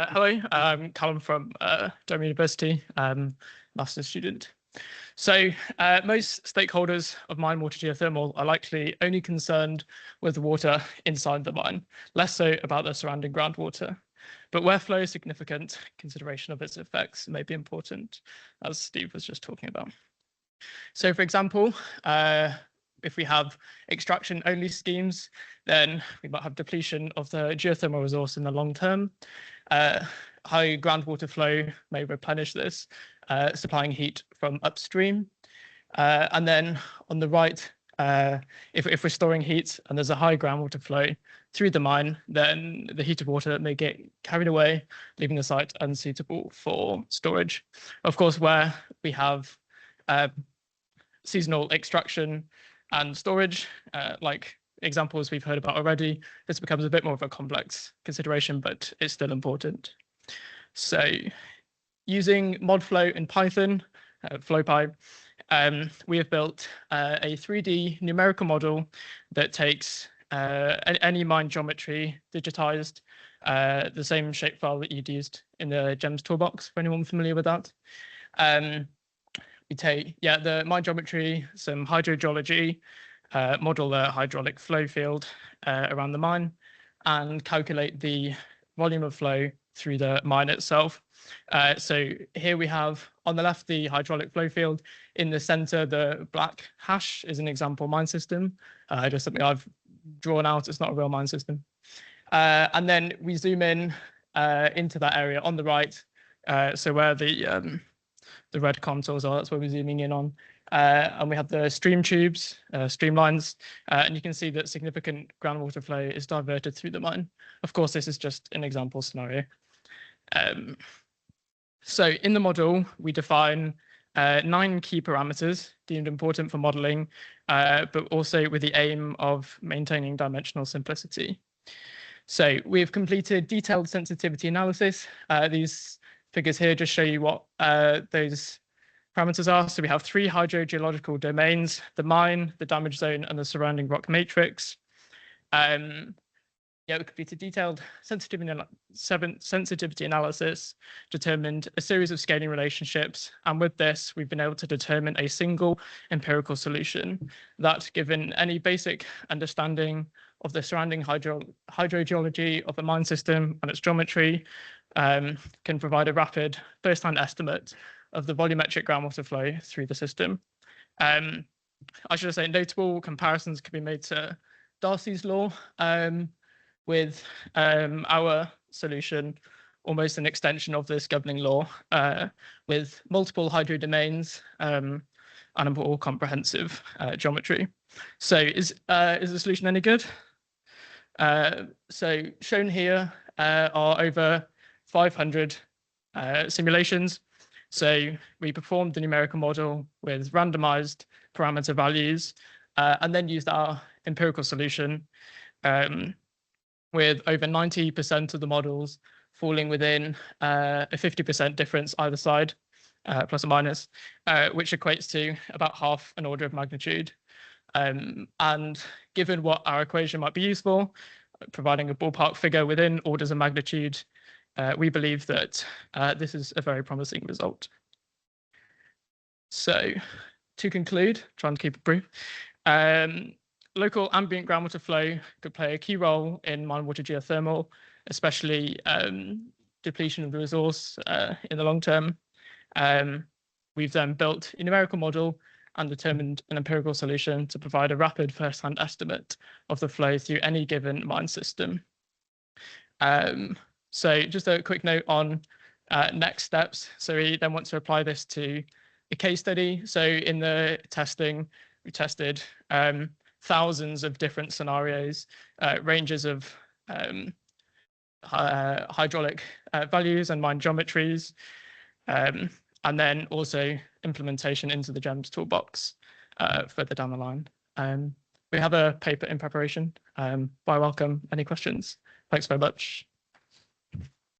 Hello, I'm Callum from Durham University, master's student. So most stakeholders of mine water geothermal are likely only concerned with the water inside the mine, less so about the surrounding groundwater. But where flow is significant, consideration of its effects may be important, as Steve was just talking about. So for example, if we have extraction-only schemes, then we might have depletion of the geothermal resource in the long term. High groundwater flow may replenish this, supplying heat from upstream. And then on the right, if we're storing heat and there's a high groundwater flow through the mine, then the heated water may get carried away, leaving the site unsuitable for storage. Of course, where we have seasonal extraction and storage, like examples we've heard about already, this becomes a bit more of a complex consideration, but it's still important. So using ModFlow in Python, FlowPy, we have built a 3D numerical model that takes any mine geometry digitized, the same shapefile that you'd used in the GEMS toolbox, for anyone familiar with that. We take the mine geometry, some hydrogeology, model the hydraulic flow field around the mine, and calculate the volume of flow through the mine itself. So here we have on the left the hydraulic flow field. In the center, the black hash is an example mine system, just something I've drawn out. It's not a real mine system. And then we zoom in into that area on the right. So where the red contours are, that's where we're zooming in on. And we have the stream tubes, streamlines, and you can see that significant groundwater flow is diverted through the mine. Of course, this is just an example scenario. So in the model, we define 9 key parameters deemed important for modeling, but also with the aim of maintaining dimensional simplicity. So we've completed detailed sensitivity analysis. These figures here just show you what those parameters are. So we have 3 hydrogeological domains: the mine, the damage zone, and the surrounding rock matrix. We completed detailed sensitivity analysis, determined a series of scaling relationships, and with this, we've been able to determine a single empirical solution that, given any basic understanding of the surrounding hydrogeology of a mine system and its geometry, can provide a rapid first-hand estimate of the volumetric groundwater flow through the system. I should say notable comparisons can be made to Darcy's law, with our solution almost an extension of this governing law, with multiple hydrodomains and a more comprehensive geometry. So is the solution any good? So shown here are over 500 simulations. So we performed the numerical model with randomized parameter values, and then used our empirical solution, with over 90% of the models falling within a 50% difference either side, plus or minus, which equates to about half an order of magnitude. And given what our equation might be used for, providing a ballpark figure within orders of magnitude, we believe that this is a very promising result. So to conclude, trying to keep it brief, local ambient groundwater flow could play a key role in mine water geothermal, especially depletion of the resource in the long term. We've then built a numerical model and determined an empirical solution to provide a rapid first-hand estimate of the flow through any given mine system. So just a quick note on next steps. So we then want to apply this to a case study. So in the testing, we tested thousands of different scenarios, ranges of hydraulic values and mine geometries, and then also implementation into the GEMS toolbox further down the line. We have a paper in preparation, but I welcome any questions. Thanks very much.